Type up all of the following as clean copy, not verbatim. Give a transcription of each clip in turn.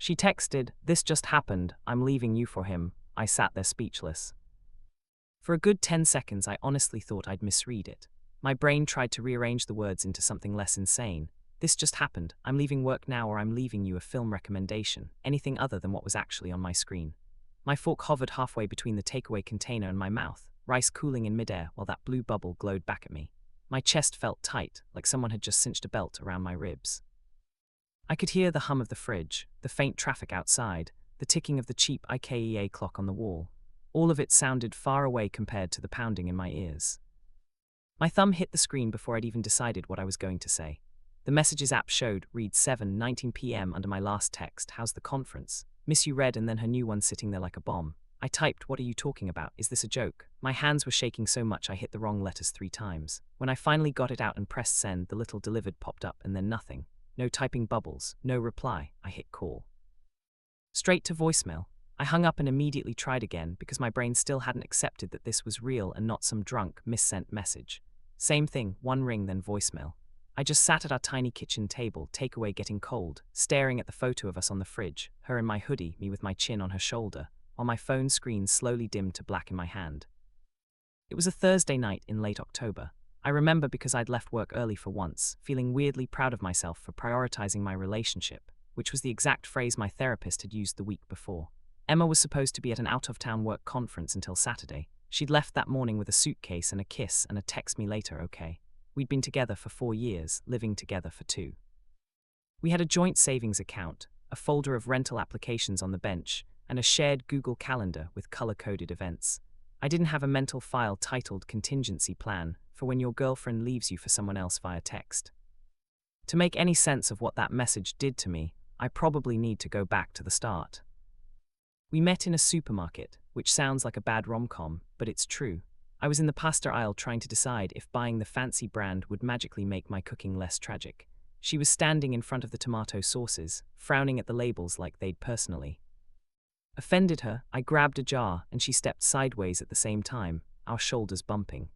She texted, "This just happened, I'm leaving you for him." I sat there speechless. For a good 10 seconds I honestly thought I'd misread it. My brain tried to rearrange the words into something less insane. This just happened, I'm leaving work now, or I'm leaving you a film recommendation, anything other than what was actually on my screen. My fork hovered halfway between the takeaway container and my mouth, rice cooling in midair while that blue bubble glowed back at me. My chest felt tight, like someone had just cinched a belt around my ribs. I could hear the hum of the fridge, the faint traffic outside, the ticking of the cheap IKEA clock on the wall. All of it sounded far away compared to the pounding in my ears. My thumb hit the screen before I'd even decided what I was going to say. The Messages app showed, read 7:19 p.m. under my last text, "How's the conference? Miss you," read, and then her new one sitting there like a bomb. I typed, "What are you talking about? Is this a joke?" My hands were shaking so much I hit the wrong letters 3 times. When I finally got it out and pressed send, the little delivered popped up and then nothing. No typing bubbles, no reply. I hit call. Straight to voicemail. I hung up and immediately tried again because my brain still hadn't accepted that this was real and not some drunk, missent message. Same thing, 1 ring then voicemail. I just sat at our tiny kitchen table, takeaway getting cold, staring at the photo of us on the fridge, her in my hoodie, me with my chin on her shoulder, while my phone screen slowly dimmed to black in my hand. It was a Thursday night in late October. I remember because I'd left work early for once, feeling weirdly proud of myself for prioritizing my relationship, which was the exact phrase my therapist had used the week before. Emma was supposed to be at an out-of-town work conference until Saturday. She'd left that morning with a suitcase and a kiss and a "text me later, okay?" We'd been together for 4 years, living together for 2. We had a joint savings account, a folder of rental applications on the bench, and a shared Google Calendar with color-coded events. I didn't have a mental file titled "Contingency Plan" for when your girlfriend leaves you for someone else via text. To make any sense of what that message did to me, I probably need to go back to the start. We met in a supermarket, which sounds like a bad rom-com, but it's true. I was in the pasta aisle trying to decide if buying the fancy brand would magically make my cooking less tragic. She was standing in front of the tomato sauces, frowning at the labels like they'd personally offended her. I grabbed a jar, and she stepped sideways at the same time, our shoulders bumping.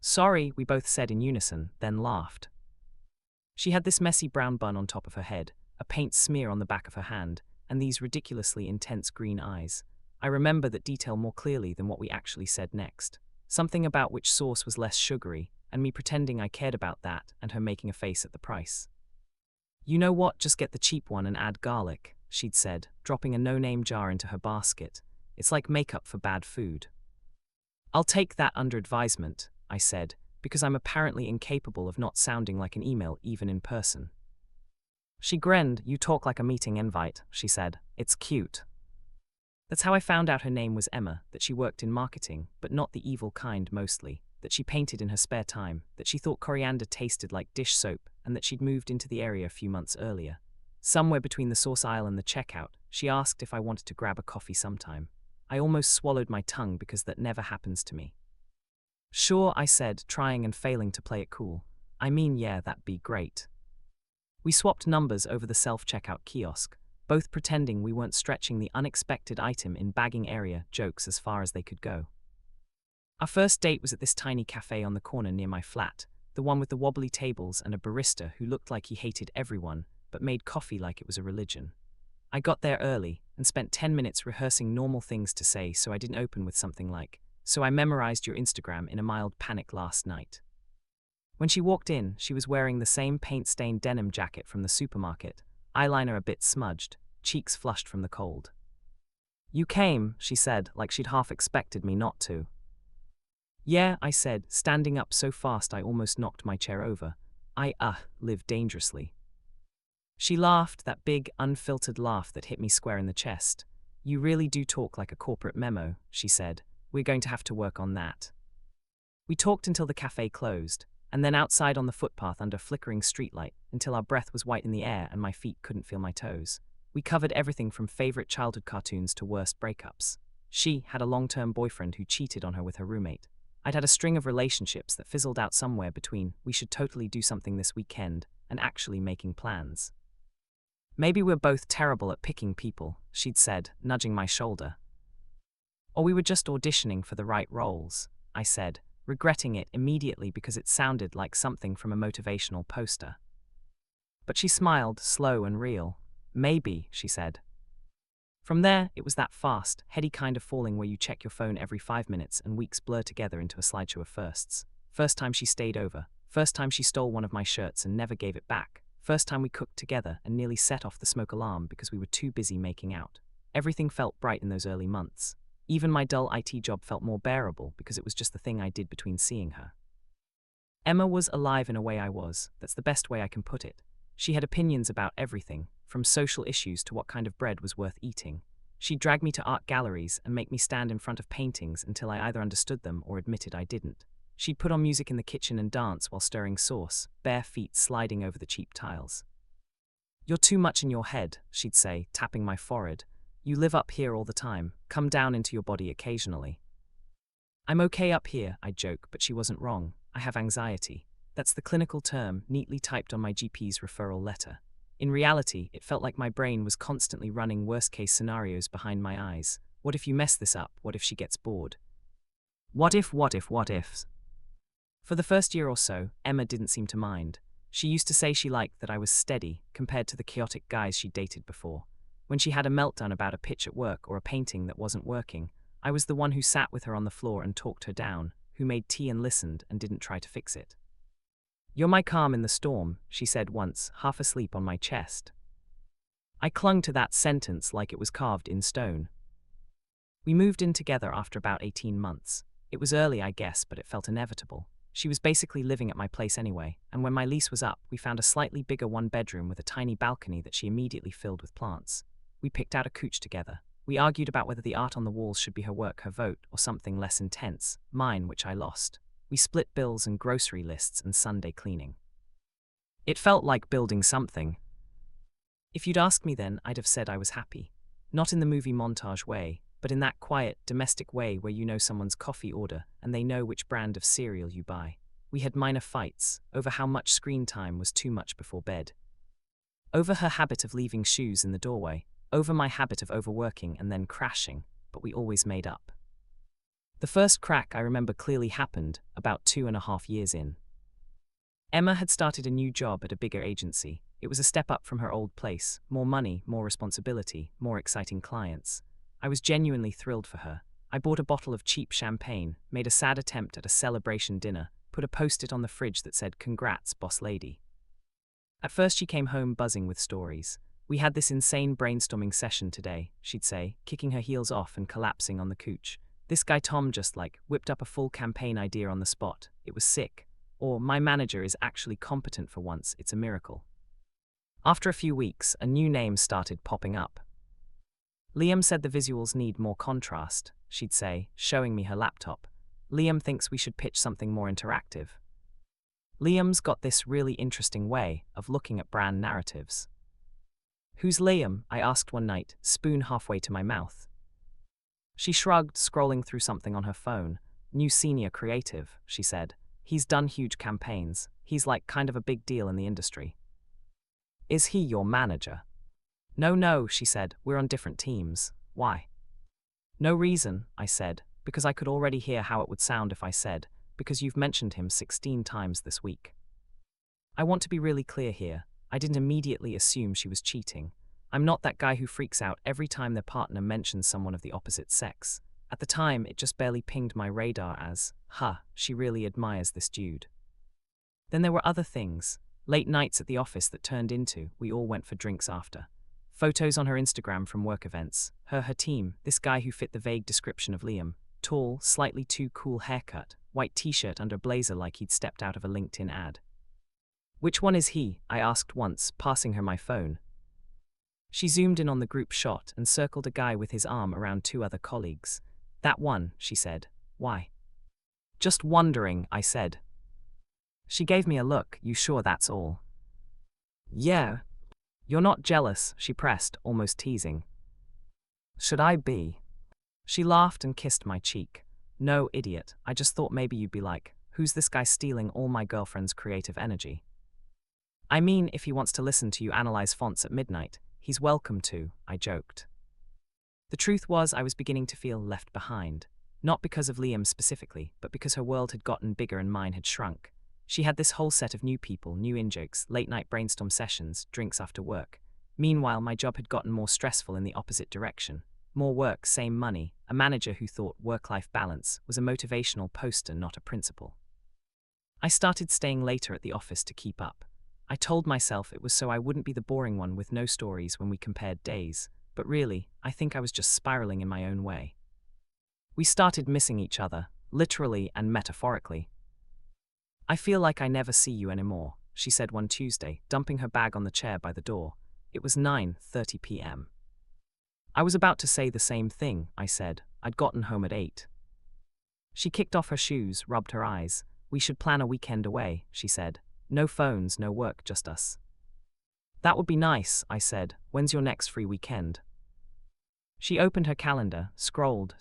"Sorry," we both said in unison, then laughed. She had this messy brown bun on top of her head, a paint smear on the back of her hand, and these ridiculously intense green eyes. I remember that detail more clearly than what we actually said next. Something about which sauce was less sugary, and me pretending I cared about that, and her making a face at the price. "You know what, just get the cheap one and add garlic," she'd said, dropping a no-name jar into her basket. "It's like makeup for bad food." "I'll take that under advisement," I said, because I'm apparently incapable of not sounding like an email even in person. She grinned. "You talk like a meeting invite," she said. "It's cute." That's how I found out her name was Emma, that she worked in marketing, but not the evil kind mostly, that she painted in her spare time, that she thought coriander tasted like dish soap, and that she'd moved into the area a few months earlier. Somewhere between the sauce aisle and the checkout, she asked if I wanted to grab a coffee sometime. I almost swallowed my tongue because that never happens to me. "Sure," I said, trying and failing to play it cool. "I mean, yeah, that'd be great." We swapped numbers over the self-checkout kiosk, both pretending we weren't stretching the unexpected item in bagging area jokes as far as they could go. Our first date was at this tiny cafe on the corner near my flat, the one with the wobbly tables and a barista who looked like he hated everyone, but made coffee like it was a religion. I got there early and spent 10 minutes rehearsing normal things to say so I didn't open with something like, "So I memorized your Instagram in a mild panic last night." When she walked in, she was wearing the same paint-stained denim jacket from the supermarket, eyeliner a bit smudged, cheeks flushed from the cold. "You came," she said, like she'd half expected me not to. "Yeah," I said, standing up so fast I almost knocked my chair over. "I live dangerously." She laughed, that big, unfiltered laugh that hit me square in the chest. "You really do talk like a corporate memo," she said. "We're going to have to work on that." We talked until the cafe closed, and then outside on the footpath under flickering streetlight, until our breath was white in the air and my feet couldn't feel my toes. We covered everything from favorite childhood cartoons to worst breakups. She had a long-term boyfriend who cheated on her with her roommate. I'd had a string of relationships that fizzled out somewhere between "we should totally do something this weekend" and actually making plans. "Maybe we're both terrible at picking people," she'd said, nudging my shoulder. "Or we were just auditioning for the right roles," I said, regretting it immediately because it sounded like something from a motivational poster. But she smiled, slow and real. Maybe, she said. From there, it was that fast, heady kind of falling where you check your phone every 5 minutes and weeks blur together into a slideshow of firsts. First time she stayed over. First time she stole one of my shirts and never gave it back. First time we cooked together and nearly set off the smoke alarm because we were too busy making out. Everything felt bright in those early months. Even my dull IT job felt more bearable because it was just the thing I did between seeing her. Emma was alive in a way I was. That's the best way I can put it. She had opinions about everything, from social issues to what kind of bread was worth eating. She'd drag me to art galleries and make me stand in front of paintings until I either understood them or admitted I didn't. She'd put on music in the kitchen and dance while stirring sauce, bare feet sliding over the cheap tiles. "You're too much in your head," she'd say, tapping my forehead. "You live up here all the time. Come down into your body occasionally." "I'm okay up here," I'd joke, but she wasn't wrong. I have anxiety. That's the clinical term, neatly typed on my GP's referral letter. In reality, it felt like my brain was constantly running worst-case scenarios behind my eyes. What if you mess this up? What if she gets bored? What ifs? For the first year or so, Emma didn't seem to mind. She used to say she liked that I was steady, compared to the chaotic guys she'd dated before. When she had a meltdown about a pitch at work or a painting that wasn't working, I was the one who sat with her on the floor and talked her down, who made tea and listened and didn't try to fix it. "You're my calm in the storm," she said once, half asleep on my chest. I clung to that sentence like it was carved in stone. We moved in together after about 18 months. It was early, I guess, but it felt inevitable. She was basically living at my place anyway, and when my lease was up, we found a slightly bigger one-bedroom with a tiny balcony that she immediately filled with plants. We picked out a couch together. We argued about whether the art on the walls should be her work, her vote, or something less intense, mine, which I lost. We split bills and grocery lists and Sunday cleaning. It felt like building something. If you'd asked me then, I'd have said I was happy. Not in the movie montage way, but in that quiet, domestic way where you know someone's coffee order and they know which brand of cereal you buy. We had minor fights over how much screen time was too much before bed. Over her habit of leaving shoes in the doorway. Over my habit of overworking and then crashing, but we always made up. The first crack I remember clearly happened about 2.5 years in. Emma had started a new job at a bigger agency. It was a step up from her old place, more money, more responsibility, more exciting clients. I was genuinely thrilled for her. I bought a bottle of cheap champagne, made a sad attempt at a celebration dinner, put a post-it on the fridge that said, "Congrats, boss lady." At first she came home buzzing with stories. "We had this insane brainstorming session today," she'd say, kicking her heels off and collapsing on the couch. "This guy Tom just whipped up a full campaign idea on the spot. It was sick." Or, "My manager is actually competent for once, it's a miracle." After a few weeks, a new name started popping up. "Liam said the visuals need more contrast," she'd say, showing me her laptop. "Liam thinks we should pitch something more interactive. Liam's got this really interesting way of looking at brand narratives." "Who's Liam?" I asked one night, spoon halfway to my mouth. She shrugged, scrolling through something on her phone. "New senior creative," she said. "He's done huge campaigns. He's kind of a big deal in the industry." "Is he your manager?" No, she said. "We're on different teams." "Why?" "No reason," I said, because I could already hear how it would sound if I said, "Because you've mentioned him 16 times this week." I want to be really clear here. I didn't immediately assume she was cheating. I'm not that guy who freaks out every time their partner mentions someone of the opposite sex. At the time, it just barely pinged my radar as, she really admires this dude. Then there were other things. Late nights at the office that turned into, we all went for drinks after. Photos on her Instagram from work events. Her team, this guy who fit the vague description of Liam. Tall, slightly too cool haircut, white t-shirt under blazer like he'd stepped out of a LinkedIn ad. "Which one is he?" I asked once, passing her my phone. She zoomed in on the group shot and circled a guy with his arm around 2 other colleagues. "That one," she said. "Why?" "Just wondering," I said. She gave me a look. "You sure that's all?" "Yeah." "You're not jealous," she pressed, almost teasing. "Should I be?" She laughed and kissed my cheek. "No, idiot, I just thought maybe you'd be like, who's this guy stealing all my girlfriend's creative energy? I mean, if he wants to listen to you analyze fonts at midnight, he's welcome to," I joked. The truth was I was beginning to feel left behind. Not because of Liam specifically, but because her world had gotten bigger and mine had shrunk. She had this whole set of new people, new in-jokes, late-night brainstorm sessions, drinks after work. Meanwhile, my job had gotten more stressful in the opposite direction. More work, same money, a manager who thought work-life balance was a motivational poster, not a principle. I started staying later at the office to keep up. I told myself it was so I wouldn't be the boring one with no stories when we compared days, but really, I think I was just spiraling in my own way. We started missing each other, literally and metaphorically. "I feel like I never see you anymore," she said one Tuesday, dumping her bag on the chair by the door. It was 9:30 p.m. I was about to say the same thing, I said. I'd gotten home at 8. She kicked off her shoes, rubbed her eyes. "We should plan a weekend away," she said. "No phones, no work, just us." "That would be nice," I said. "When's your next free weekend?" She opened her calendar, scrolled.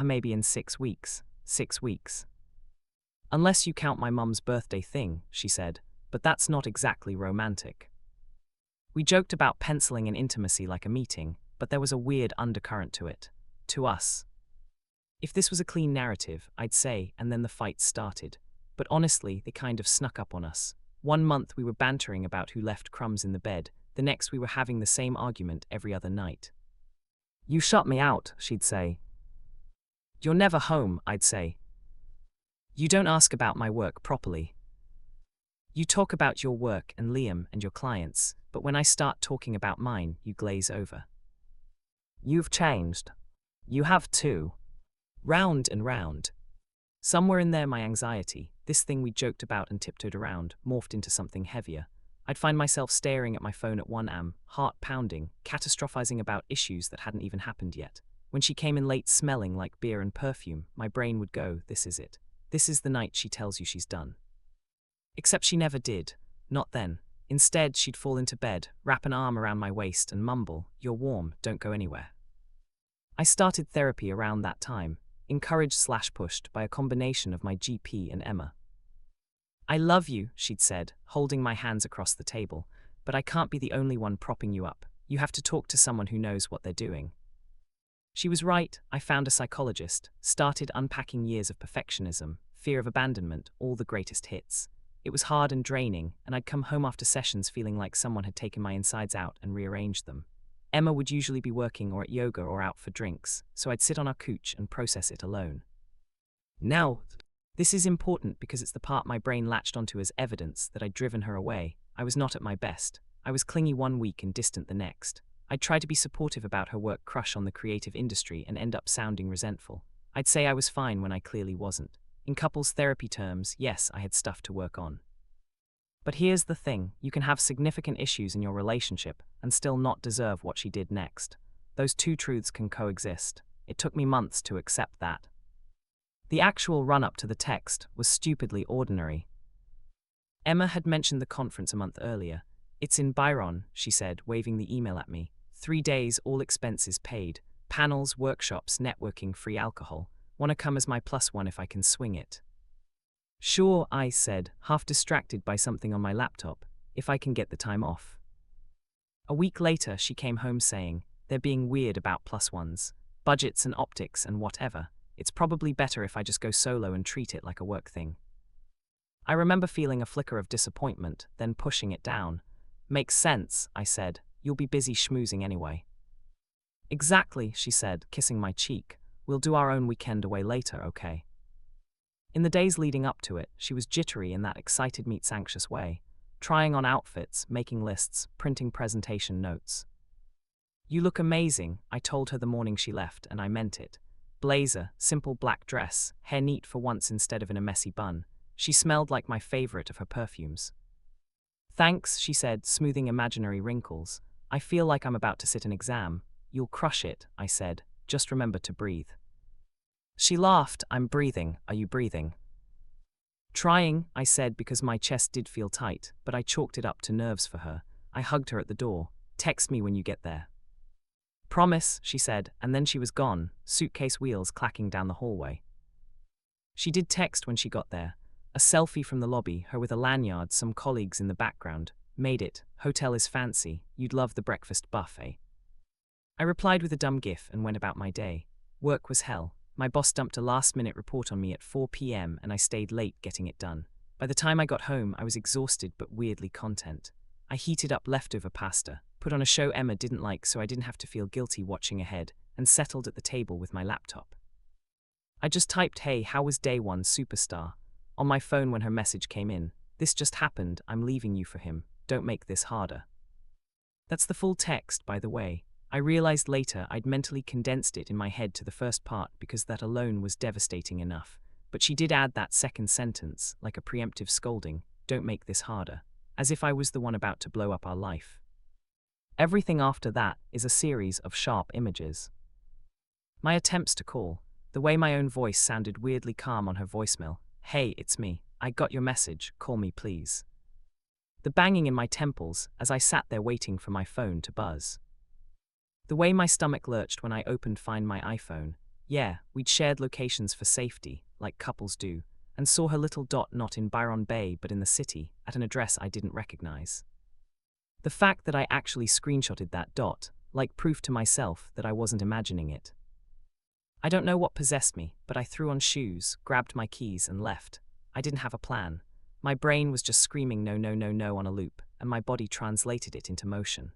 Maybe in 6 weeks. 6 weeks. "Unless you count my mum's birthday thing," she said, "but that's not exactly romantic." We joked about penciling an intimacy like a meeting, but there was a weird undercurrent to it. To us. If this was a clean narrative, I'd say, and then the fight started. But honestly, they kind of snuck up on us. 1 month we were bantering about who left crumbs in the bed, the next we were having the same argument every other night. "You shut me out," she'd say. "You're never home," I'd say. "You don't ask about my work properly. You talk about your work and Liam and your clients, but when I start talking about mine, you glaze over. You've changed. You have too." Round and round. Somewhere in there, my anxiety, this thing we joked about and tiptoed around, morphed into something heavier. I'd find myself staring at my phone at 1 a.m., heart pounding, catastrophizing about issues that hadn't even happened yet. When she came in late smelling like beer and perfume, my brain would go, "This is it. This is the night she tells you she's done." Except she never did. Not then. Instead, she'd fall into bed, wrap an arm around my waist and mumble, "You're warm, don't go anywhere." I started therapy around that time, encouraged/pushed by a combination of my GP and Emma. "I love you," she'd said, holding my hands across the table, "but I can't be the only one propping you up. You have to talk to someone who knows what they're doing." She was right. I found a psychologist, started unpacking years of perfectionism, fear of abandonment, all the greatest hits. It was hard and draining, and I'd come home after sessions feeling like someone had taken my insides out and rearranged them. Emma would usually be working or at yoga or out for drinks, so I'd sit on our couch and process it alone. Now, this is important because it's the part my brain latched onto as evidence that I'd driven her away. I was not at my best. I was clingy 1 week and distant the next. I'd try to be supportive about her work crush on the creative industry and end up sounding resentful. I'd say I was fine when I clearly wasn't. In couples therapy terms, yes, I had stuff to work on. But here's the thing, you can have significant issues in your relationship and still not deserve what she did next. Those two truths can coexist. It took me months to accept that. The actual run-up to the text was stupidly ordinary. Emma had mentioned the conference a month earlier. "It's in Byron," she said, waving the email at me. 3 days, all expenses paid. Panels, workshops, networking, free alcohol. "Wanna come as my +1 if I can swing it?" "Sure," I said, half distracted by something on my laptop, "if I can get the time off." A week later, she came home saying, "They're being weird about +1s. Budgets and optics and whatever. It's probably better if I just go solo and treat it like a work thing." I remember feeling a flicker of disappointment, then pushing it down. "Makes sense," I said. "You'll be busy schmoozing anyway." "Exactly," she said, kissing my cheek. "We'll do our own weekend away later, okay?" In the days leading up to it, she was jittery in that excited meets anxious way, trying on outfits, making lists, printing presentation notes. "You look amazing," I told her the morning she left, and I meant it. Blazer, simple black dress, hair neat for once instead of in a messy bun. She smelled like my favorite of her perfumes. "Thanks," she said, smoothing imaginary wrinkles. "I feel like I'm about to sit an exam." "You'll crush it," I said. "Just remember to breathe." She laughed. "I'm breathing. Are you breathing?" "Trying," I said, because my chest did feel tight, but I chalked it up to nerves for her. I hugged her at the door. "Text me when you get there." "Promise," she said, and then she was gone, suitcase wheels clacking down the hallway. She did text when she got there. A selfie from the lobby, her with a lanyard, some colleagues in the background. "Made it. Hotel is fancy. You'd love the breakfast buffet." I replied with a dumb gif and went about my day. Work was hell. My boss dumped a last-minute report on me at 4 p.m. and I stayed late getting it done. By the time I got home, I was exhausted but weirdly content. I heated up leftover pasta, put on a show Emma didn't like so I didn't have to feel guilty watching ahead, and settled at the table with my laptop. I just typed, "Hey, how was day one, superstar?" on my phone when her message came in. "This just happened, I'm leaving you for him, don't make this harder." That's the full text, by the way. I realized later I'd mentally condensed it in my head to the first part because that alone was devastating enough. But she did add that second sentence, like a preemptive scolding, "Don't make this harder," as if I was the one about to blow up our life. Everything after that is a series of sharp images. My attempts to call, the way my own voice sounded weirdly calm on her voicemail. "Hey, it's me. I got your message. Call me, please." The banging in my temples as I sat there waiting for my phone to buzz. The way my stomach lurched when I opened Find My iPhone. Yeah, we'd shared locations for safety, like couples do, and saw her little dot not in Byron Bay but in the city, at an address I didn't recognize. The fact that I actually screenshotted that dot, like proof to myself that I wasn't imagining it. I don't know what possessed me, but I threw on shoes, grabbed my keys, and left. I didn't have a plan. My brain was just screaming no, no, no, no on a loop, and my body translated it into motion.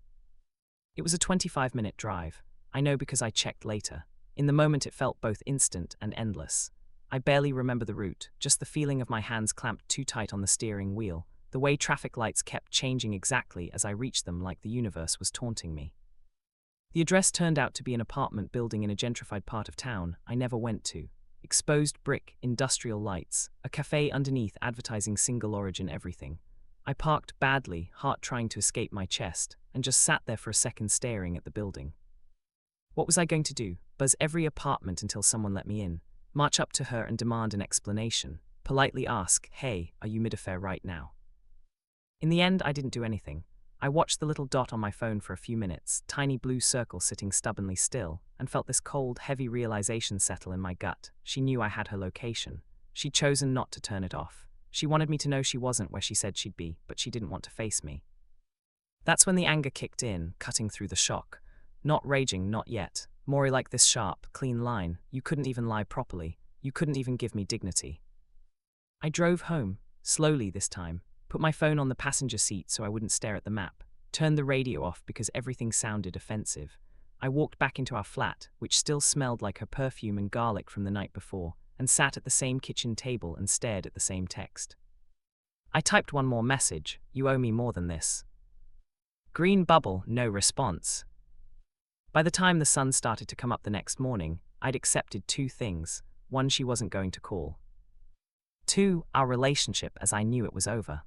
It was a 25-minute drive. I know because I checked later. In the moment it felt both instant and endless. I barely remember the route, just the feeling of my hands clamped too tight on the steering wheel, the way traffic lights kept changing exactly as I reached them like the universe was taunting me. The address turned out to be an apartment building in a gentrified part of town I never went to. Exposed brick, industrial lights, a cafe underneath advertising single origin everything. I parked badly, heart trying to escape my chest, and just sat there for a second staring at the building. What was I going to do? Buzz every apartment until someone let me in, march up to her and demand an explanation, politely ask, "Hey, are you mid-affair right now?" In the end, I didn't do anything. I watched the little dot on my phone for a few minutes, tiny blue circle sitting stubbornly still, and felt this cold, heavy realization settle in my gut. She knew I had her location. She'd chosen not to turn it off. She wanted me to know she wasn't where she said she'd be, but she didn't want to face me. That's when the anger kicked in, cutting through the shock. Not raging, not yet. More like this sharp, clean line. You couldn't even lie properly. You couldn't even give me dignity. I drove home, slowly this time, put my phone on the passenger seat so I wouldn't stare at the map, turned the radio off because everything sounded offensive. I walked back into our flat, which still smelled like her perfume and garlic from the night before, and sat at the same kitchen table and stared at the same text. I typed one more message, "You owe me more than this." Green bubble, no response. By the time the sun started to come up the next morning, I'd accepted two things. One, she wasn't going to call. Two, our relationship as I knew it was over.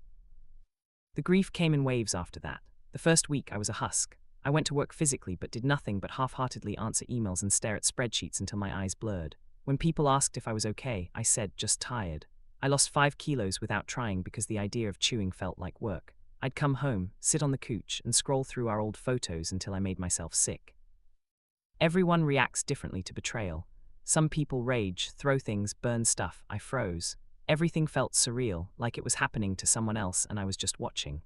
The grief came in waves after that. The first week I was a husk. I went to work physically but did nothing but half-heartedly answer emails and stare at spreadsheets until my eyes blurred. When people asked if I was okay, I said, "Just tired." I lost 5 kilos without trying because the idea of chewing felt like work. I'd come home, sit on the couch, and scroll through our old photos until I made myself sick. Everyone reacts differently to betrayal. Some people rage, throw things, burn stuff. I froze. Everything felt surreal, like it was happening to someone else and I was just watching.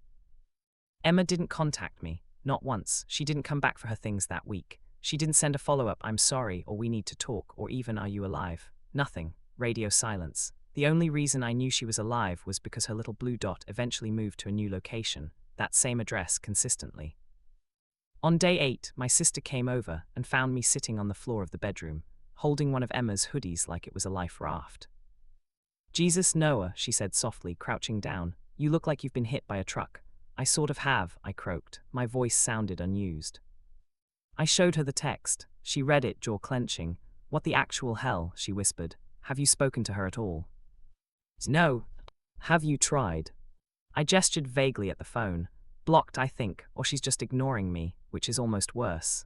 Emma didn't contact me, not once. She didn't come back for her things that week. She didn't send a follow-up, "I'm sorry," or "We need to talk," or even "Are you alive?" Nothing. Radio silence. The only reason I knew she was alive was because her little blue dot eventually moved to a new location, that same address consistently. On day 8, my sister came over and found me sitting on the floor of the bedroom, holding one of Emma's hoodies like it was a life raft. "Jesus, Noah," she said softly, crouching down. "You look like you've been hit by a truck." "I sort of have," I croaked. My voice sounded unused. I showed her the text. She read it, jaw clenching. "What the actual hell?" she whispered. "Have you spoken to her at all?" "No." "Have you tried?" I gestured vaguely at the phone. "Blocked, I think, or she's just ignoring me, which is almost worse."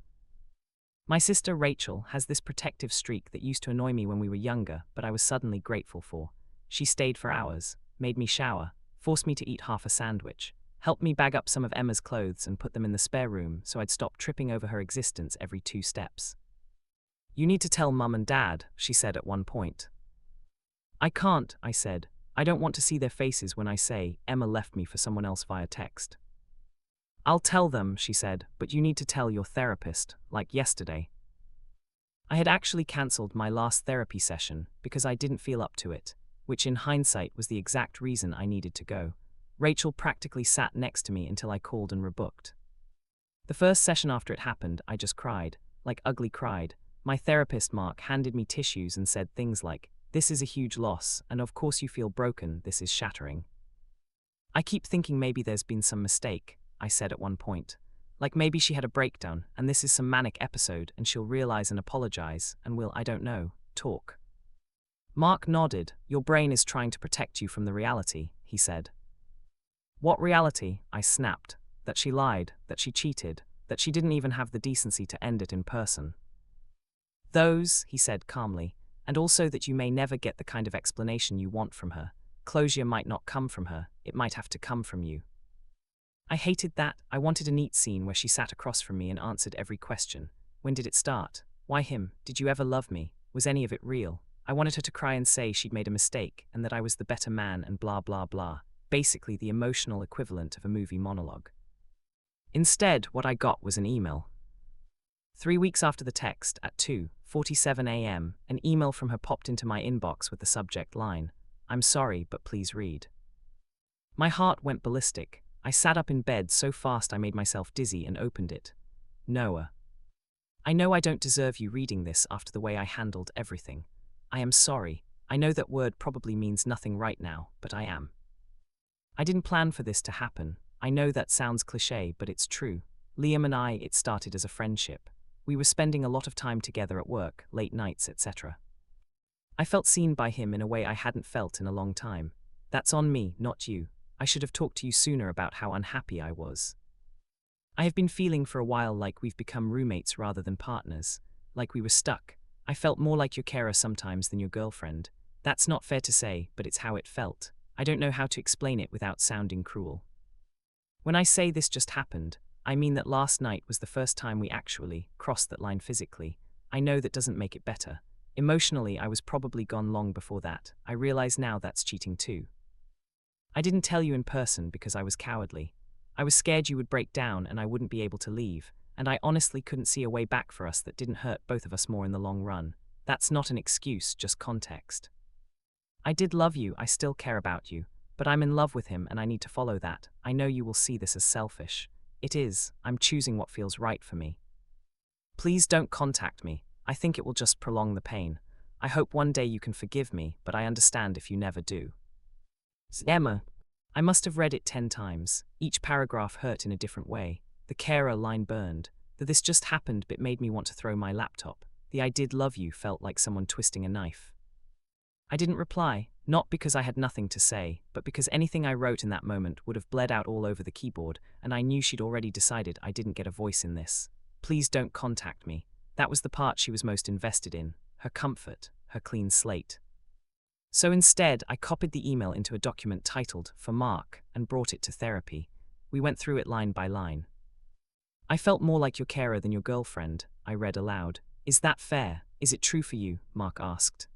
My sister Rachel has this protective streak that used to annoy me when we were younger, but I was suddenly grateful for. She stayed for hours, made me shower, forced me to eat half a sandwich, helped me bag up some of Emma's clothes and put them in the spare room so I'd stop tripping over her existence every 2 steps. "You need to tell Mum and Dad," she said at one point. "I can't," I said. "I don't want to see their faces when I say Emma left me for someone else via text." "I'll tell them," she said, "but you need to tell your therapist, like yesterday." I had actually cancelled my last therapy session because I didn't feel up to it, which in hindsight was the exact reason I needed to go. Rachel practically sat next to me until I called and rebooked. The first session after it happened, I just cried, like ugly cried. My therapist, Mark, handed me tissues and said things like, "This is a huge loss, and of course you feel broken, this is shattering." "I keep thinking maybe there's been some mistake," I said at one point. "Like maybe she had a breakdown, and this is some manic episode, and she'll realize and apologize, and we'll, I don't know, talk." Mark nodded. "Your brain is trying to protect you from the reality," he said. "What reality?" I snapped. "That she lied, that she cheated, that she didn't even have the decency to end it in person." "Those," he said calmly, "and also that you may never get the kind of explanation you want from her. Closure might not come from her, it might have to come from you." I hated that. I wanted a neat scene where she sat across from me and answered every question. When did it start? Why him? Did you ever love me? Was any of it real? I wanted her to cry and say she'd made a mistake and that I was the better man and blah blah blah. Basically the emotional equivalent of a movie monologue. Instead, what I got was an email. 3 weeks after the text, at 2:47 a.m., an email from her popped into my inbox with the subject line, "I'm sorry, but please read." My heart went ballistic. I sat up in bed so fast I made myself dizzy and opened it. "Noah, I know I don't deserve you reading this after the way I handled everything. I am sorry. I know that word probably means nothing right now, but I am. I didn't plan for this to happen. I know that sounds cliché, but it's true. Liam and I, it started as a friendship. We were spending a lot of time together at work, late nights, etc. I felt seen by him in a way I hadn't felt in a long time. That's on me, not you. I should have talked to you sooner about how unhappy I was. I have been feeling for a while like we've become roommates rather than partners, like we were stuck. I felt more like your carer sometimes than your girlfriend. That's not fair to say, but it's how it felt. I don't know how to explain it without sounding cruel. When I say this just happened, I mean that last night was the first time we actually crossed that line physically. I know that doesn't make it better. Emotionally, I was probably gone long before that. I realize now that's cheating too. I didn't tell you in person because I was cowardly. I was scared you would break down and I wouldn't be able to leave, and I honestly couldn't see a way back for us that didn't hurt both of us more in the long run. That's not an excuse, just context. I did love you, I still care about you, but I'm in love with him and I need to follow that. I know you will see this as selfish. It is. I'm choosing what feels right for me. Please don't contact me. I think it will just prolong the pain. I hope one day you can forgive me, but I understand if you never do. Emma. I must have read it 10 times. Each paragraph hurt in a different way. The carer line burned. The "this just happened" bit made me want to throw my laptop. The "I did love you" felt like someone twisting a knife. I didn't reply, not because I had nothing to say, but because anything I wrote in that moment would have bled out all over the keyboard, and I knew she'd already decided I didn't get a voice in this. Please don't contact me. That was the part she was most invested in, her comfort, her clean slate. So instead, I copied the email into a document titled "For Mark" and brought it to therapy. We went through it line by line. "I felt more like your carer than your girlfriend," I read aloud. "Is that fair? Is it true for you?" Mark asked.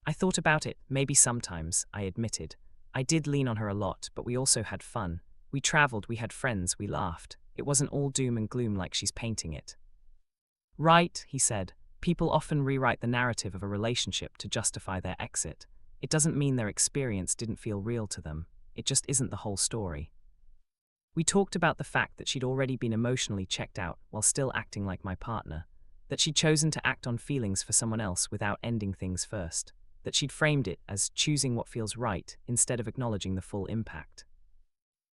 I thought about it, maybe sometimes, I admitted. I did lean on her a lot, but we also had fun. We traveled, we had friends, we laughed. It wasn't all doom and gloom like she's painting it. "Right," he said. "People often rewrite the narrative of a relationship to justify their exit. It doesn't mean their experience didn't feel real to them. It just isn't the whole story." We talked about the fact that she'd already been emotionally checked out while still acting like my partner, that she'd chosen to act on feelings for someone else without ending things first, that she'd framed it as choosing what feels right instead of acknowledging the full impact.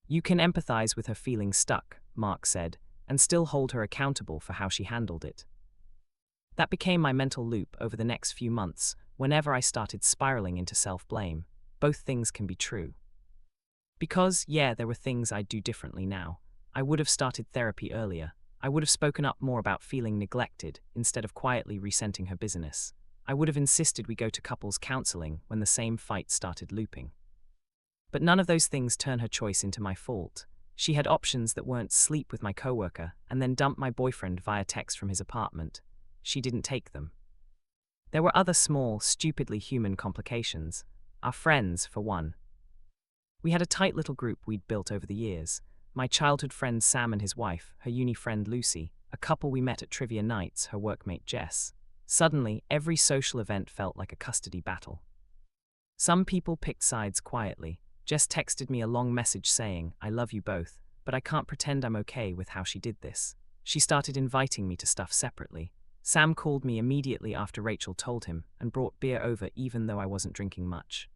"You can empathize with her feeling stuck," Mark said, "and still hold her accountable for how she handled it." That became my mental loop over the next few months. Whenever I started spiraling into self-blame, both things can be true. Because, yeah, there were things I'd do differently now. I would have started therapy earlier. I would have spoken up more about feeling neglected instead of quietly resenting her business. I would have insisted we go to couples counseling when the same fight started looping. But none of those things turn her choice into my fault. She had options that weren't sleep with my coworker and then dump my boyfriend via text from his apartment. She didn't take them. There were other small, stupidly human complications. Our friends, for one. We had a tight little group we'd built over the years. My childhood friend Sam and his wife, her uni friend Lucy, a couple we met at trivia nights, her workmate Jess. Suddenly, every social event felt like a custody battle. Some people picked sides quietly. Jess texted me a long message saying, "I love you both, but I can't pretend I'm okay with how she did this. She started inviting me to stuff separately. Sam called me immediately after Rachel told him and brought beer over even though I wasn't drinking much.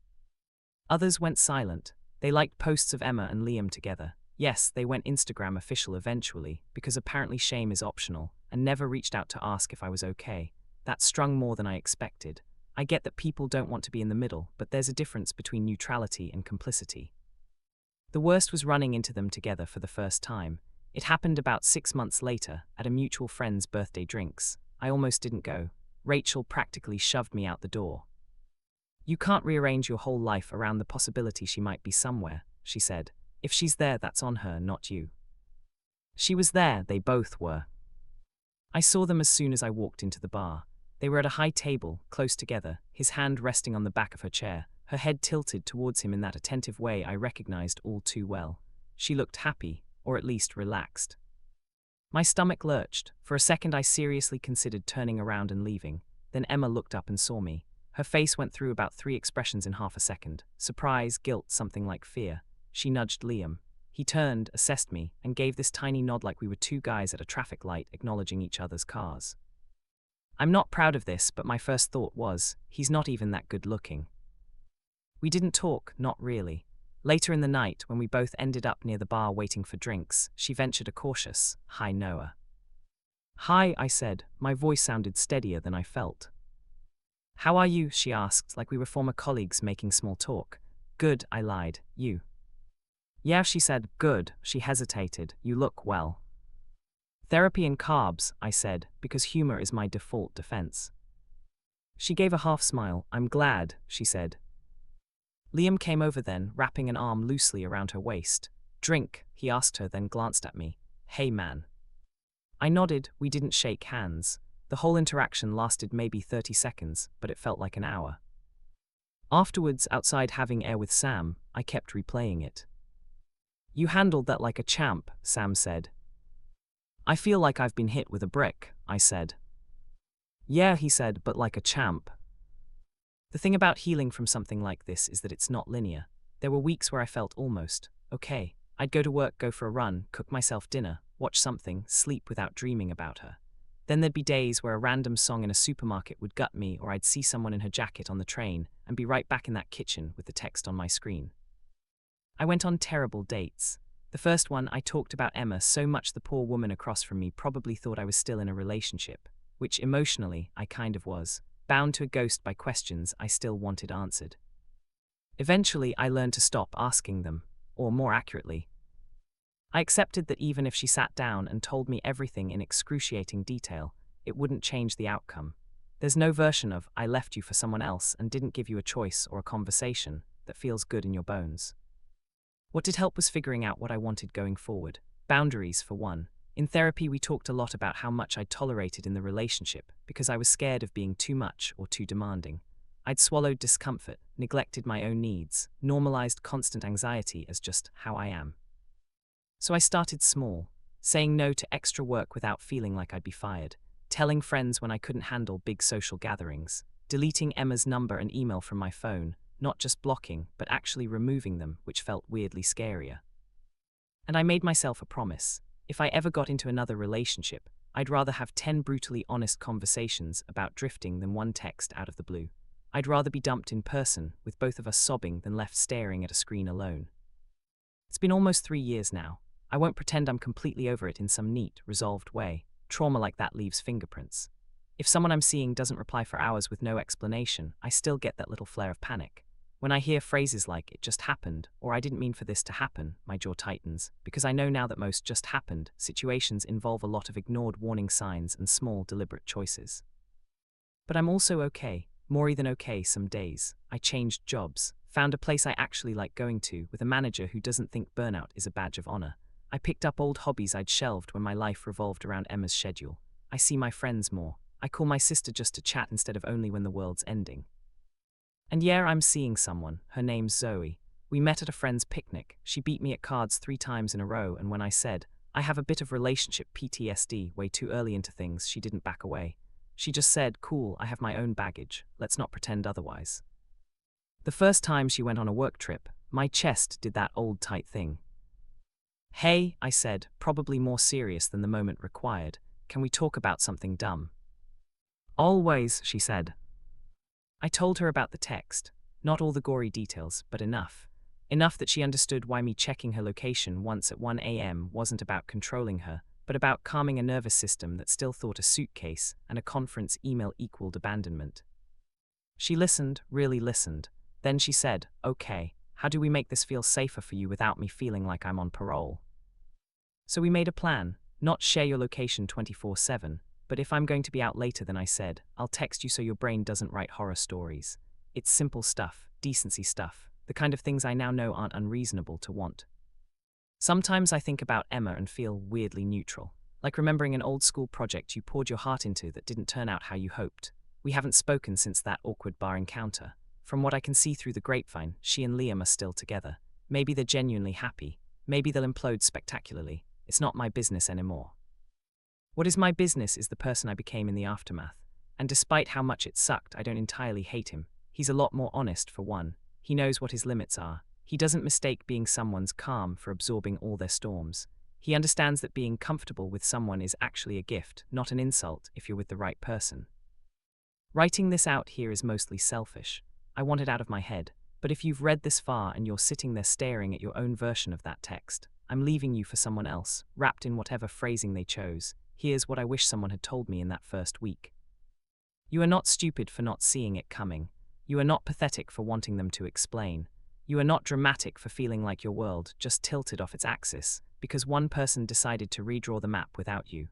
Others went silent. They liked posts of Emma and Liam together. Yes, they went Instagram official eventually, because apparently shame is optional, and never reached out to ask if I was okay. That strung more than I expected. I get that people don't want to be in the middle, but there's a difference between neutrality and complicity. The worst was running into them together for the first time. It happened about 6 months later, at a mutual friend's birthday drinks. I almost didn't go. Rachel practically shoved me out the door. "You can't rearrange your whole life around the possibility she might be somewhere," she said. "If she's there, that's on her, not you." She was there, they both were. I saw them as soon as I walked into the bar. They were at a high table, close together, his hand resting on the back of her chair, her head tilted towards him in that attentive way I recognized all too well. She looked happy, or at least relaxed. My stomach lurched. For a second I seriously considered turning around and leaving. Then Emma looked up and saw me. Her face went through about 3 expressions in half a second. Surprise, guilt, something like fear. She nudged Liam. He turned, assessed me, and gave this tiny nod like we were two guys at a traffic light acknowledging each other's cars. I'm not proud of this, but my first thought was, he's not even that good looking. We didn't talk, not really. Later in the night, when we both ended up near the bar waiting for drinks, she ventured a cautious, "Hi, Noah." "Hi," I said. My voice sounded steadier than I felt. "How are you?" she asked, like we were former colleagues making small talk. "Good," I lied. "You?" "Yeah," she said. "Good." She hesitated. "You look well." "Therapy and carbs," I said, because humor is my default defense. She gave a half smile. "I'm glad," she said. Liam came over then, wrapping an arm loosely around her waist. "Drink?" he asked her, then glanced at me. "Hey, man." I nodded. We didn't shake hands. The whole interaction lasted maybe 30 seconds, but it felt like an hour. Afterwards, outside having air with Sam, I kept replaying it. "You handled that like a champ," Sam said. "I feel like I've been hit with a brick," I said. "Yeah," he said, "but like a champ." The thing about healing from something like this is that it's not linear. There were weeks where I felt almost okay. I'd go to work, go for a run, cook myself dinner, watch something, sleep without dreaming about her. Then there'd be days where a random song in a supermarket would gut me, or I'd see someone in her jacket on the train and be right back in that kitchen with the text on my screen. I went on terrible dates. The first one, I talked about Emma so much the poor woman across from me probably thought I was still in a relationship, which emotionally I kind of was, bound to a ghost by questions I still wanted answered. Eventually, I learned to stop asking them, or more accurately, I accepted that even if she sat down and told me everything in excruciating detail, it wouldn't change the outcome. There's no version of "I left you for someone else and didn't give you a choice or a conversation" that feels good in your bones. What did help was figuring out what I wanted going forward. Boundaries, for one. In therapy, we talked a lot about how much I'd tolerated in the relationship because I was scared of being too much or too demanding. I'd swallowed discomfort, neglected my own needs, normalized constant anxiety as just how I am. So I started small, saying no to extra work without feeling like I'd be fired, telling friends when I couldn't handle big social gatherings, deleting Emma's number and email from my phone, not just blocking, but actually removing them, which felt weirdly scarier. And I made myself a promise. If I ever got into another relationship, I'd rather have 10 brutally honest conversations about drifting than one text out of the blue. I'd rather be dumped in person, with both of us sobbing, than left staring at a screen alone. It's been almost 3 years now. I won't pretend I'm completely over it in some neat, resolved way. Trauma like that leaves fingerprints. If someone I'm seeing doesn't reply for hours with no explanation, I still get that little flare of panic. When I hear phrases like "it just happened" or "I didn't mean for this to happen," my jaw tightens, because I know now that most just happened situations involve a lot of ignored warning signs and small, deliberate choices. But I'm also okay, more than okay some days. I changed jobs, found a place I actually like going to, with a manager who doesn't think burnout is a badge of honor. I picked up old hobbies I'd shelved when my life revolved around Emma's schedule. I see my friends more. I call my sister just to chat instead of only when the world's ending. And yeah, I'm seeing someone. Her name's Zoe. We met at a friend's picnic. She beat me at cards 3 times in a row, and when I said, I have a bit of relationship PTSD way too early into things, she didn't back away. She just said, "Cool, I have my own baggage. Let's not pretend otherwise." The first time she went on a work trip, my chest did that old tight thing. Hey, I said, probably more serious than the moment required. Can we talk about something dumb? Always, she said. I told her about the text. Not all the gory details, but enough. Enough that she understood why me checking her location once at 1 a.m. wasn't about controlling her, but about calming a nervous system that still thought a suitcase and a conference email equaled abandonment. She listened, really listened. Then she said, okay, how do we make this feel safer for you without me feeling like I'm on parole? So we made a plan, not share your location 24/7, but if I'm going to be out later than I said, I'll text you so your brain doesn't write horror stories. It's simple stuff, decency stuff, the kind of things I now know aren't unreasonable to want. Sometimes I think about Emma and feel weirdly neutral, like remembering an old school project you poured your heart into that didn't turn out how you hoped. We haven't spoken since that awkward bar encounter. From what I can see through the grapevine, she and Liam are still together. Maybe they're genuinely happy. Maybe they'll implode spectacularly. It's not my business anymore. What is my business is the person I became in the aftermath. And despite how much it sucked, I don't entirely hate him. He's a lot more honest, for one. He knows what his limits are. He doesn't mistake being someone's calm for absorbing all their storms. He understands that being comfortable with someone is actually a gift, not an insult if you're with the right person. Writing this out here is mostly selfish. I want it out of my head. But if you've read this far and you're sitting there staring at your own version of that text, I'm leaving you for someone else, wrapped in whatever phrasing they chose. Here's what I wish someone had told me in that first week. You are not stupid for not seeing it coming. You are not pathetic for wanting them to explain. You are not dramatic for feeling like your world just tilted off its axis because one person decided to redraw the map without you.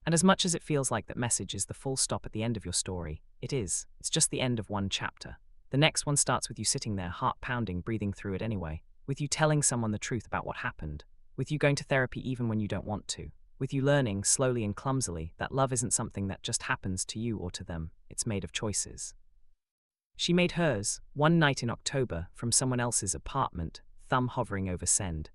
And as much as it feels like that message is the full stop at the end of your story, it is. It's just the end of one chapter. The next one starts with you sitting there, heart pounding, breathing through it anyway, with you telling someone the truth about what happened, with you going to therapy even when you don't want to, with you learning, slowly and clumsily, that love isn't something that just happens to you or to them, it's made of choices. She made hers, one night in October, from someone else's apartment, thumb hovering over send.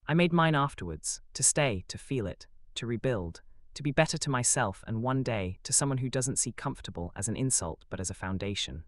I made mine afterwards, to stay, to feel it, to rebuild, to be better to myself and one day to someone who doesn't see comfortable as an insult but as a foundation.